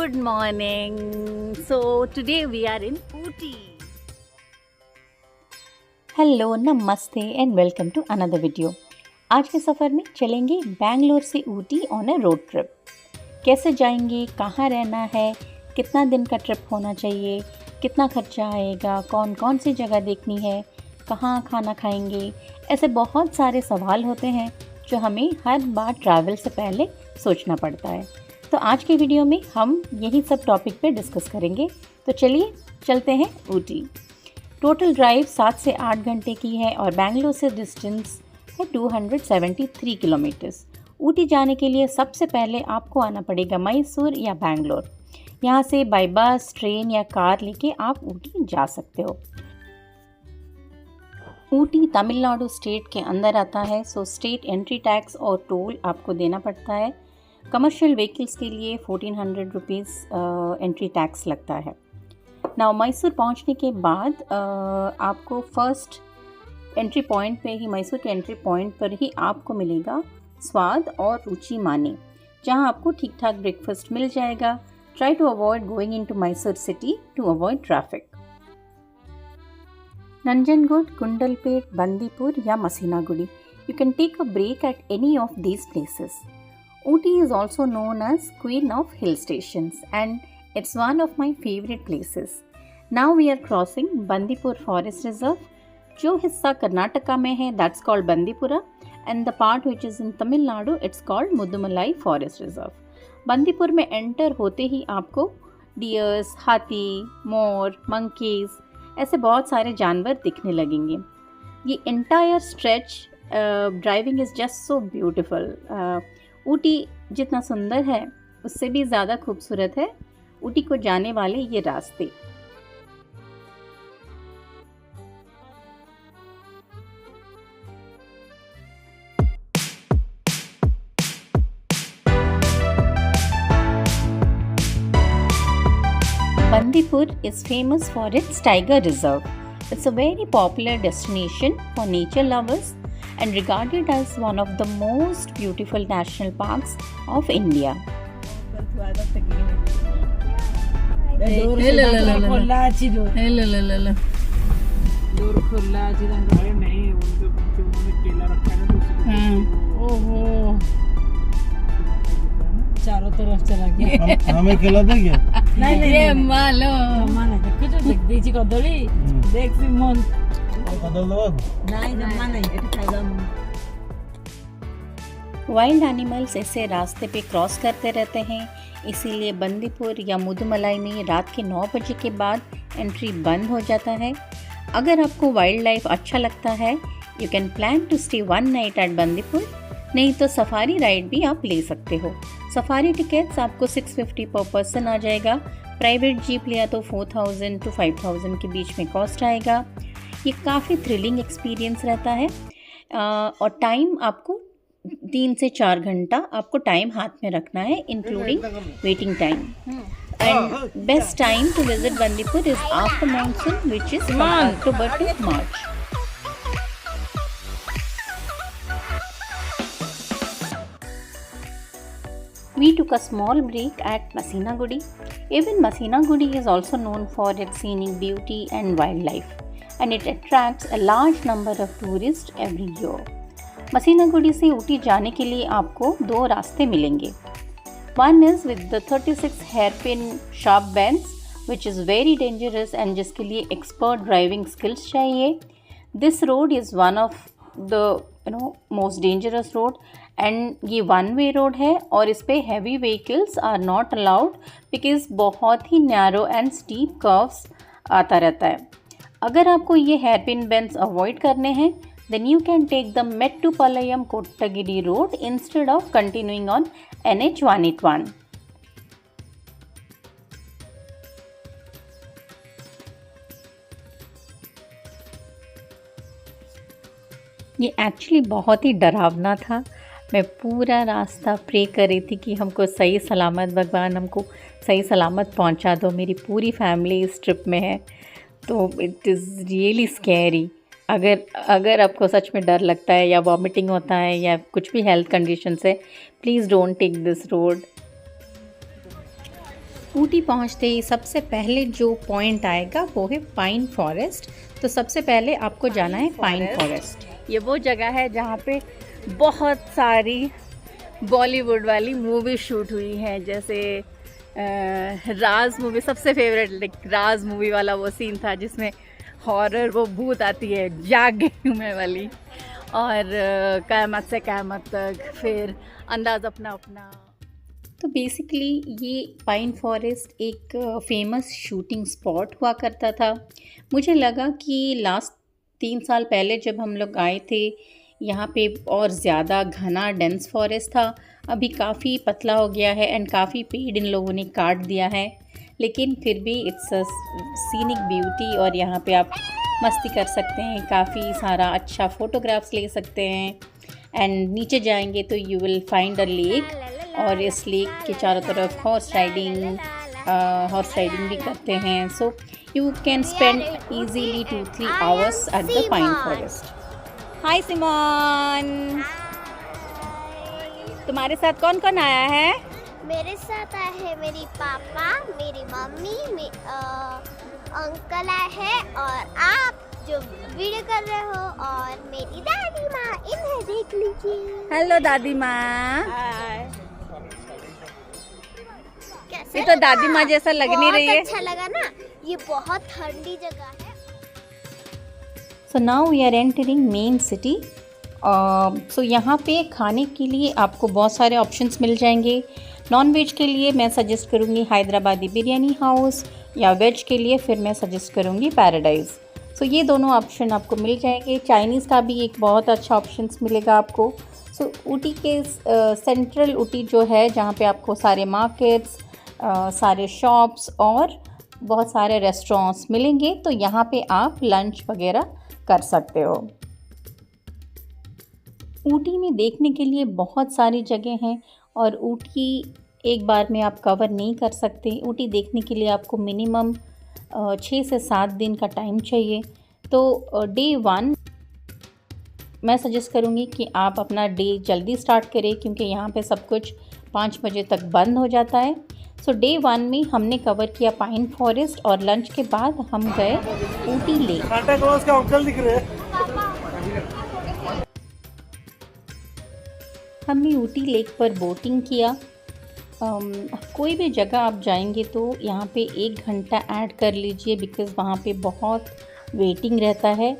Good morning. So today we are in Ooty. Hello नमस्ते and welcome to another video. आज के सफ़र में चलेंगे बैंगलोर से Ooty on a road trip. कैसे जाएंगे, कहाँ रहना है, कितना दिन का ट्रिप होना चाहिए, कितना खर्चा आएगा, कौन कौन सी जगह देखनी है, कहाँ खाना खाएंगे, ऐसे बहुत सारे सवाल होते हैं जो हमें हर बार ट्रैवल से पहले सोचना पड़ता है। तो आज के वीडियो में हम यही सब टॉपिक पे डिस्कस करेंगे। तो चलिए चलते हैं ऊटी। टोटल ड्राइव 7 से 8 घंटे की है और बैंगलोर से डिस्टेंस है 273 किलोमीटर्स। ऊटी जाने के लिए सबसे पहले आपको आना पड़ेगा मैसूर या बैंगलोर। यहाँ से बाय बस, ट्रेन या कार लेके आप ऊटी जा सकते हो। ऊटी तमिलनाडु स्टेट के अंदर आता है, सो स्टेट एंट्री टैक्स और टोल आपको देना पड़ता है। कमर्शियल व्हीकल्स के लिए 1400 रुपीज़ एंट्री टैक्स लगता है। नाउ मैसूर पहुंचने के बाद आपको फर्स्ट एंट्री पॉइंट पे ही, मैसूर के एंट्री पॉइंट पर ही आपको मिलेगा स्वाद और रुचि माने, जहां आपको ठीक ठाक ब्रेकफास्ट मिल जाएगा। Try to avoid going into Mysore city to avoid traffic. Nanjangud, Gundlupet, Bandipur या Masinagudi, you can take a break at any of these places. Ooty is also known as Queen of Hill Stations and it's one of my favorite places. Now we are crossing Bandipur Forest Reserve. जो हिस्सा कर्नाटका में है that's called Bandipura and the part which is in Tamil Nadu it's called Mudumalai Forest Reserve. Bandipur में enter होते ही आपको dears, हाथी, मोर, monkeys ऐसे बहुत सारे जानवर दिखने लगेंगे। ये entire stretch driving is just so beautiful. Ooty जितना सुंदर है उससे भी ज़्यादा खूबसूरत है ऊटी को जाने वाले ये रास्ते। Bandipur is famous for its tiger reserve. It's a very popular destination for nature lovers and regarded as one of the most beautiful national parks of India. चारों तरफ चला गया। हमें खिलाते क्या? नहीं मालो माने कुछ देख दीची कदली देख सिमोन कदल दवा नहीं जम्मा नहीं एट खाइदा। वाइल्ड एनिमल्स ऐसे रास्ते पे क्रॉस करते रहते हैं, इसीलिए बंदीपुर या मुदुमलाई में रात के 9 बजे के बाद एंट्री बंद हो जाता है। अगर आपको वाइल्ड लाइफ अच्छा लगता है you can plan to stay 1 night at Bandipur, नहीं तो सफारी राइड भी आप ले सकते हो। सफारी टिकट्स आपको 650 पर पर्सन आ जाएगा। प्राइवेट जीप लिया तो 4000 to 5000 के बीच में कॉस्ट आएगा। ये काफ़ी थ्रिलिंग एक्सपीरियंस रहता है और टाइम आपको 3 से 4 घंटा आपको टाइम हाथ में रखना है including waiting time. And best time to visit Bandipur is after monsoon which is October to March. We took a small break at Masinagudi. Even Masinagudi is also known for its scenic beauty and wildlife, and it attracts a large number of tourists every year. Masinagudi से ऊटी जाने के लिए आपको 2 रास्ते मिलेंगे। One is with the 36 hairpin sharp bends, which is very dangerous and जिसके लिए expert driving skills चाहिए। This road is one of the most dangerous road and ये 1 वे रोड है और इस पे heavy vehicles are not allowed because बहुत ही नैरो एंड स्टीप कर्व्स आता रहता है। अगर आपको ये हेयरपिन बेंड्स अवॉइड करने हैं then you can take the Mettupalayam Kotagiri road instead of continuing on NH 181। ये एक्चुअली बहुत ही डरावना था। मैं पूरा रास्ता प्रे कर रही थी कि हमको सही सलामत, भगवान हमको सही सलामत पहुंचा दो। मेरी पूरी फैमिली इस ट्रिप में है तो इट इज़ रियली स्कैरी। अगर आपको सच में डर लगता है या वॉमिटिंग होता है या कुछ भी हेल्थ कंडीशन है, please don't take this road. Ooty पहुंचते ही सबसे पहले जो पॉइंट आएगा वो है पाइन फॉरेस्ट। तो सबसे पहले आपको जाना है पाइन फॉरेस्ट। ये वो जगह है जहाँ पे बहुत सारी बॉलीवुड वाली मूवी शूट हुई हैं, जैसे राज मूवी सबसे फेवरेट, राज मूवी वाला वो सीन था जिसमें हॉरर वो भूत आती है जाग गई हूँ मैं वाली, और क़यामत से क़यामत तक, फिर अंदाज़ अपना अपना। तो बेसिकली ये पाइन फॉरेस्ट एक फेमस शूटिंग स्पॉट हुआ करता था। मुझे लगा कि लास्ट 3 साल पहले जब हम लोग आए थे यहाँ पे और ज़्यादा घना डेंस फॉरेस्ट था, अभी काफ़ी पतला हो गया है एंड काफ़ी पेड़ इन लोगों ने काट दिया है, लेकिन फिर भी इट्स अ सीनिक ब्यूटी और यहाँ पे आप मस्ती कर सकते हैं, काफ़ी सारा अच्छा फ़ोटोग्राफ्स ले सकते हैं। एंड नीचे जाएंगे तो you will find a lake, और इस लेक के चारों तरफ हॉर्स राइडिंग भी करते हैं। So you can spend easily 2-3 hours at the pine forest. Hi Simone, तुम्हारे साथ कौन कौन आया है? मेरे साथ आए हैं मेरी पापा, मेरी मम्मी, अंकल आए हैं, और आप जो वीडियो कर रहे हो, और मेरी दादी माँ, इन्हें देख लीजिए। हेलो दादी माँ। कैसा ये तो लगा? दादी माँ जैसा लग नहीं रही है। बहुत अच्छा लगा ना, ये बहुत ठंडी जगह है। So now we are entering main city. So यहाँ पे खाने के लिए आपको बहुत सारे ऑप्शंस मिल जाएंगे। नॉन वेज के लिए मैं सजेस्ट करूँगी हैदराबादी बिरयानी हाउस, या वेज के लिए फिर मैं सजेस्ट करूँगी पैराडाइज़। सो ये दोनों ऑप्शन आपको मिल जाएंगे। चाइनीज़ का भी एक बहुत अच्छा ऑप्शंस मिलेगा आपको। सो ऊटी के सेंट्रल ऊटी जो है, जहाँ पे आपको सारे मार्केट्स, सारे शॉप्स और बहुत सारे रेस्टोरेंट्स मिलेंगे, तो यहाँ पे आप लंच वगैरह कर सकते हो। ऊटी में देखने के लिए बहुत सारी जगह हैं और ऊटी एक बार में आप कवर नहीं कर सकते। ऊटी देखने के लिए आपको मिनिमम 6 से 7 दिन का टाइम चाहिए। तो डे 1 मैं सजेस्ट करूँगी कि आप अपना डे जल्दी स्टार्ट करें, क्योंकि यहाँ पे सब कुछ 5 बजे तक बंद हो जाता है। सो डे 1 में हमने कवर किया पाइन फॉरेस्ट, और लंच के बाद हम गए ऊटी लेक। सांता क्लॉज का अंकल दिख रहे हैं। हमने ऊटी लेक पर बोटिंग किया। कोई भी जगह आप जाएंगे तो यहाँ पे 1 घंटा ऐड कर लीजिए, बिकॉज़ वहाँ पे बहुत वेटिंग रहता है।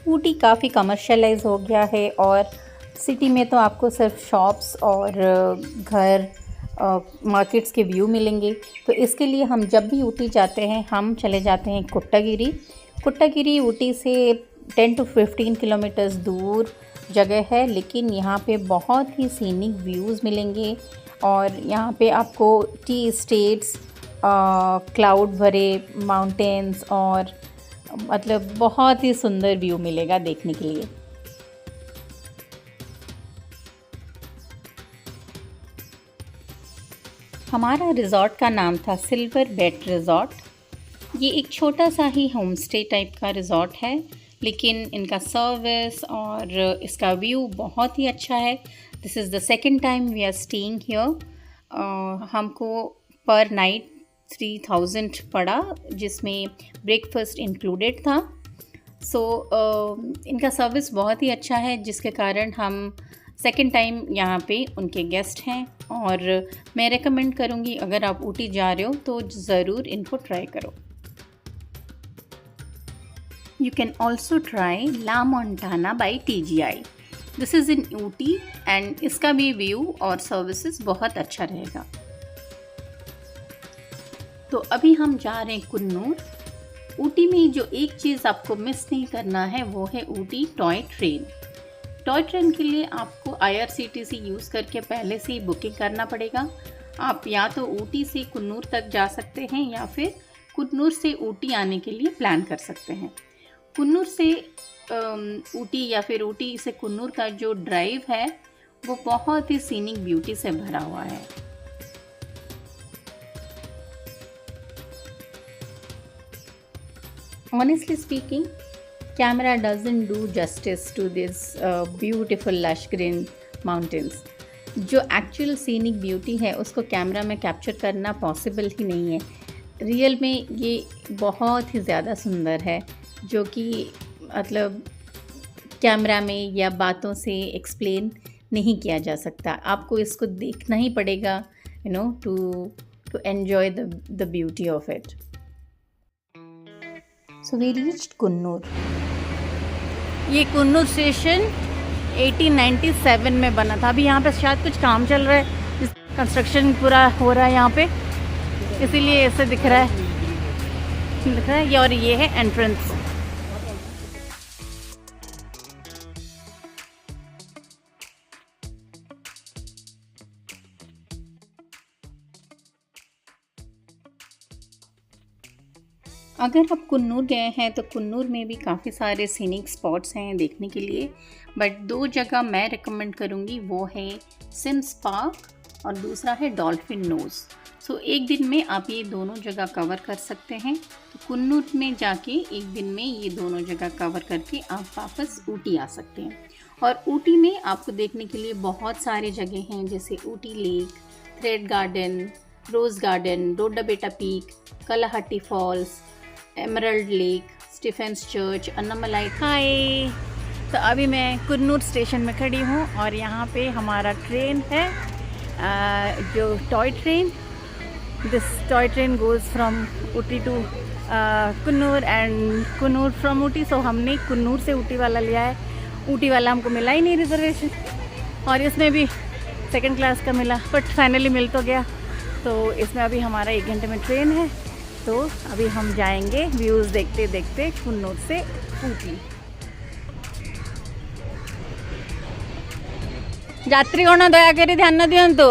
ऊटी काफ़ी कमर्शलाइज हो गया है, और सिटी में तो आपको सिर्फ शॉप्स और घर, मार्केट्स के व्यू मिलेंगे। तो इसके लिए हम जब भी ऊटी जाते हैं हम चले जाते हैं कुट्टागिरी। कुट्टागिरी ऊटी से 10 to 15 किलोमीटर्स दूर जगह है, लेकिन यहाँ पे बहुत ही सीनिक व्यूज़ मिलेंगे, और यहाँ पे आपको टी स्टेट्स, क्लाउड भरे माउंटेन्स, और मतलब बहुत ही सुंदर व्यू मिलेगा देखने के लिए। हमारा रिज़ॉर्ट का नाम था सिल्वर बेट रिज़ॉर्ट। ये एक छोटा सा ही होम स्टे टाइप का रिज़ॉर्ट है, लेकिन इनका सर्विस और इसका व्यू बहुत ही अच्छा है। This is the second time we are staying here. हमको पर नाइट 3000 पड़ा, जिसमें ब्रेकफास्ट इंक्लूडेड था। सो इनका सर्विस बहुत ही अच्छा है, जिसके कारण हम सेकेंड टाइम यहाँ पे उनके गेस्ट हैं, और मैं रेकमेंड करूँगी अगर आप ऊटी जा रहे हो तो ज़रूर इनको ट्राई करो। You can also try La Montana by TGI. This is in Ooty, and इसका भी व्यू और सर्विसेज बहुत अच्छा रहेगा। तो अभी हम जा रहे हैं कुन्नूर। ऊटी में जो एक चीज़ आपको मिस नहीं करना है वो है Ooty toy train. Toy train के लिए आपको IRCTC यूज़ करके पहले से ही बुकिंग करना पड़ेगा। आप या तो ऊटी से कुन्नूर तक जा सकते हैं, या फिर कुन्नूर से ऊटी आने के लिए प्लान कर सकते हैं। कुन्नूर से ऊटी या फिर ऊटी से कुन्नूर का जो ड्राइव है वो बहुत ही सीनिक ब्यूटी से भरा हुआ है। Honestly speaking, camera doesn't do justice to this beautiful lush green mountains. जो एक्चुअल सीनिक ब्यूटी है उसको कैमरा में कैप्चर करना पॉसिबल ही नहीं है। रियल में ये बहुत ही ज़्यादा सुंदर है, जो कि मतलब कैमरा में या बातों से एक्सप्लेन नहीं किया जा सकता। आपको इसको देखना ही पड़ेगा, you know, to enjoy the beauty of it. So we reached Coonoor. ये कुन्नूर स्टेशन 1897 में बना था। अभी यहाँ पे शायद कुछ काम चल रहा है, कंस्ट्रक्शन पूरा हो रहा है यहाँ पे, इसीलिए ऐसे दिख रहा है ये। और ये है एंट्रेंस। अगर आप कुन्नूर गए हैं तो कुन्नूर में भी काफ़ी सारे सीनिक स्पॉट्स हैं देखने के लिए, बट 2 जगह मैं रिकमेंड करूँगी, वो है सिम्स पार्क और दूसरा है डॉल्फिन नोज़। सो एक दिन में आप ये दोनों जगह कवर कर सकते हैं। तो कुन्नूर में जाके एक दिन में ये दोनों जगह कवर करके आप वापस ऊटी आ सकते हैं। और ऊटी में आपको देखने के लिए बहुत सारे जगह हैं, जैसे Ooty lake, thread garden, rose garden, Doddabetta peak, Kalhatti falls, emerald lake, Stephen's church, Annamalai. Hi, तो अभी मैं कुन्नूर स्टेशन में खड़ी हूँ और यहाँ पे हमारा ट्रेन है, जो toy train. This toy train goes from Ooty to Coonoor and Coonoor from Ooty. So हमने कुन्नूर से ऊटी वाला लिया है। ऊटी वाला हमको मिला ही नहीं रिजर्वेशन, और इसमें भी सेकंड क्लास का मिला, बट फाइनली मिल तो गया। तो इसमें अभी हमारा 1 घंटे में ट्रेन है, तो अभी हम जाएंगे व्यूज़ देखते देखते कुन्नूर से ऊटी। यात्रीगण दयाकरी ध्यान दियंतु।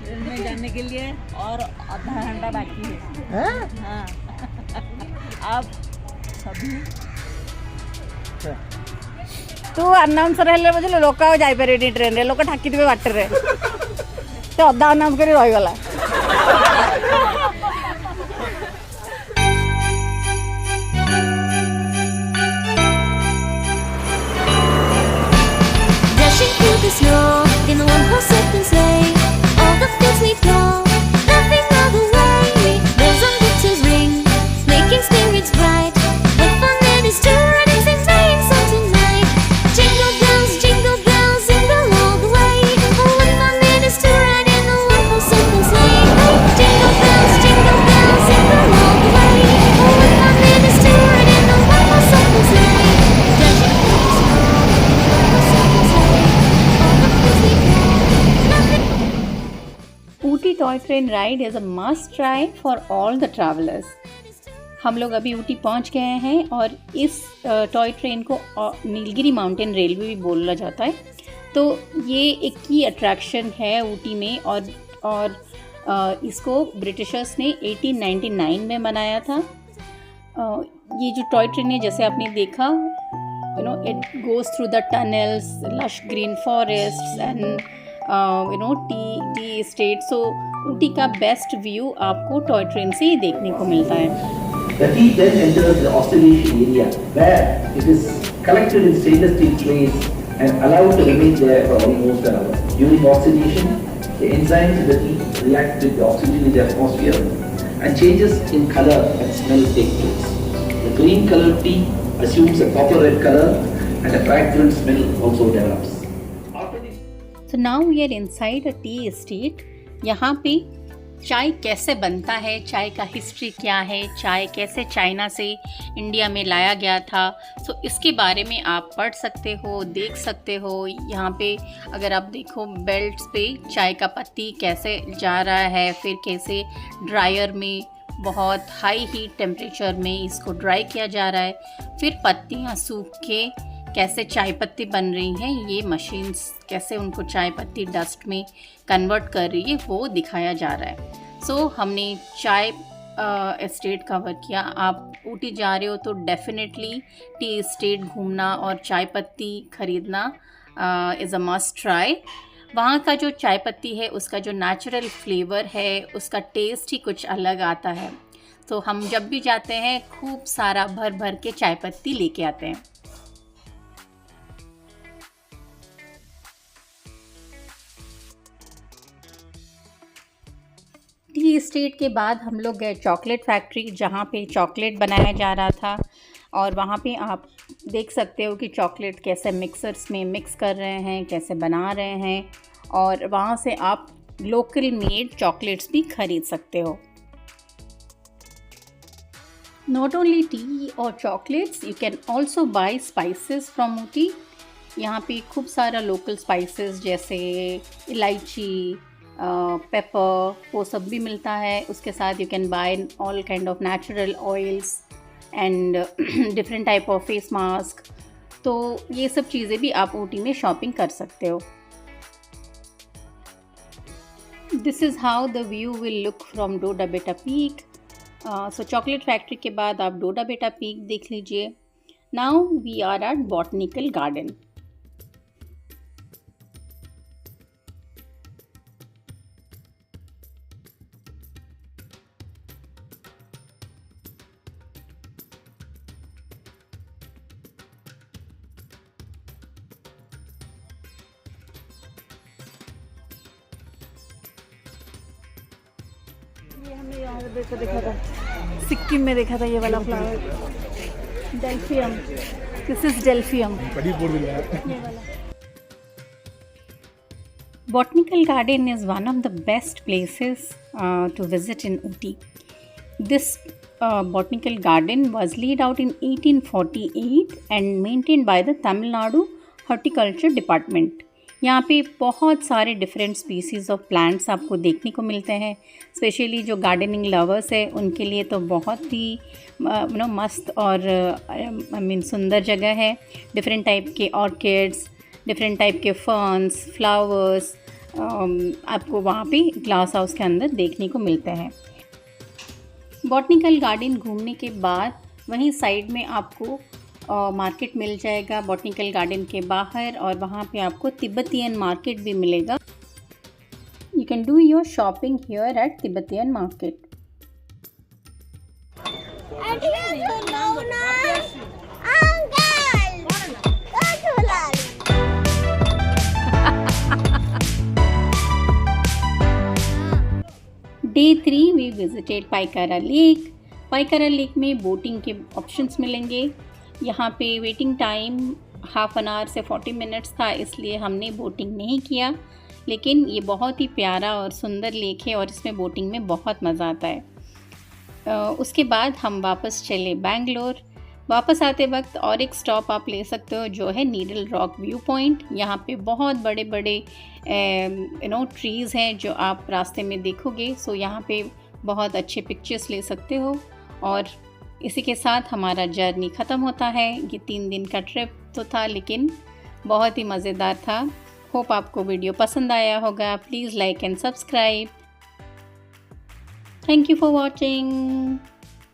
ट्रेन में जाने के लिए और आधा घंटा बाकी है। हाँ। आप सभी तू अनाउंस रहले बुझले लोक जाई पारे ट्रेन रे, लोक ठाकी दिबे बाटर रे, तो अधा अनाउंस करी रही गला। Dashing through the snow in a one-horse open sleigh, all the fields we go, laughing all the way. Bells on winter's ring, making spirits bright. What fun it is to ride and sing sleighing song tonight. Jingle bells, jingle all the way. Oh, what fun it is to ride in a one-horse open sleigh. Jingle bells, jingle all the way. Oh, what fun it is to ride in a one-horse open sleigh. Dashing through the snow in a one-horse open sleigh, all the fields we go, laughing. Ooty toy train ride is a must try for all the travellers. हम लोग अभी ऊटी पहुंच गए हैं और इस toy train को Nilgiri mountain railway भी बोला जाता है। तो ये एक की अट्रैक्शन है ऊटी में, और इसको ब्रिटिशर्स ने 1899 में बनाया था। ये जो टॉय ट्रेन है, जैसे आपने देखा, you know, it goes through the tunnels, lush green forests and tea estate. So Ooty का बेस्ट व्यू आपको टॉय ट्रेन से ही देखने को मिलता है। The tea then enters the oscillation area, where it is collected in stainless steel trays and allowed to remain there for almost an hour. During oxidation, the enzymes in the tea react with the oxygen in the atmosphere and changes in color and smell take place. The green colored tea assumes a copper red color and a fragrant smell also develops. So now we are inside a tea estate. यहाँ पे चाय कैसे बनता है, चाय का history क्या है, चाय कैसे चाइना से इंडिया में लाया गया था, सो इसके बारे में आप पढ़ सकते हो, देख सकते हो। यहाँ पे अगर आप देखो बेल्ट्स पे चाय का पत्ती कैसे जा रहा है, फिर कैसे ड्रायर में बहुत हाई हीट टेम्परेचर में इसको ड्राई किया जा रहा है, फिर पत्तियाँ सूख के कैसे चाय पत्ती बन रही हैं, ये मशीन्स कैसे उनको चाय पत्ती डस्ट में कन्वर्ट कर रही है, वो दिखाया जा रहा है। सो हमने चाय एस्टेट कवर किया। आप ऊटी जा रहे हो तो डेफिनेटली टी एस्टेट घूमना और चाय पत्ती ख़रीदना इज़ अ मस्ट ट्राई। वहाँ का जो चाय पत्ती है उसका जो नेचुरल फ्लेवर है, उसका टेस्ट ही कुछ अलग आता है। तो हम जब भी जाते हैं खूब सारा भर भर के चाय पत्ती लेके आते हैं। टी स्टेट के बाद हम लोग गए चॉकलेट फैक्ट्री, जहाँ पे चॉकलेट बनाया जा रहा था। और वहाँ पे आप देख सकते हो कि चॉकलेट कैसे मिक्सर्स में मिक्स कर रहे हैं, कैसे बना रहे हैं, और वहाँ से आप लोकल मेड चॉकलेट्स भी खरीद सकते हो। Not only tea or chocolates, you can also buy spices from Ooty. यहाँ पे खूब सारा लोकल स्पाइसेस जैसे इलायची, पेपर, वो सब भी मिलता है। उसके साथ you can buy all kind of natural oils and different type of face mask. तो ये सब चीज़ें भी आप ऊटी में शॉपिंग कर सकते हो। This is how the view will look from Doddabetta peak. So chocolate factory के बाद आप डोडा बेटा पीक देख लीजिए। Now we are at botanical garden. ये हमने यहाँ पे देखा था, सिक्किम में देखा था ये वाला flower, delphinium. This is delphinium. Botanical Garden is one of the best places to visit in Ooty. This botanical garden was laid out in 1848 and maintained by the Tamil Nadu Horticulture Department. यहाँ पे बहुत सारे different species of plants आपको देखने को मिलते हैं। Specially जो गार्डनिंग लवर्स है उनके लिए तो बहुत ही मस्त और सुंदर जगह है। डिफरेंट टाइप के ऑर्किड्स, डिफरेंट टाइप के फर्न्स, फ्लावर्स आपको वहाँ पे ग्लास हाउस के अंदर देखने को मिलते हैं। बॉटनिकल गार्डन घूमने के बाद वहीं साइड में आपको मार्केट मिल जाएगा बॉटनिकल गार्डन के बाहर, और वहाँ पे आपको तिब्बतियन मार्केट भी मिलेगा। You can do your shopping here eight Tibetan market. Day 3 we visited Pykara lake. Pykara lake में बोटिंग के ऑप्शंस मिलेंगे। यहाँ पे waiting time half an hour से 40 मिनट्स था, इसलिए हमने बोटिंग नहीं किया। लेकिन ये बहुत ही प्यारा और सुंदर लेक है और इसमें बोटिंग में बहुत मज़ा आता है। उसके बाद हम वापस चले बैंगलोर। वापस आते वक्त और एक स्टॉप आप ले सकते हो जो है नीडल रॉक व्यू पॉइंट। यहाँ पे बहुत बड़े बड़े ट्रीज़ हैं जो आप रास्ते में देखोगे। सो यहाँ पे बहुत अच्छे पिक्चर्स ले सकते हो। और इसी के साथ हमारा जर्नी ख़त्म होता है। ये 3 दिन का ट्रिप तो था लेकिन बहुत ही मज़ेदार था। होप आपको वीडियो पसंद आया होगा। Please like and subscribe. Thank you for watching.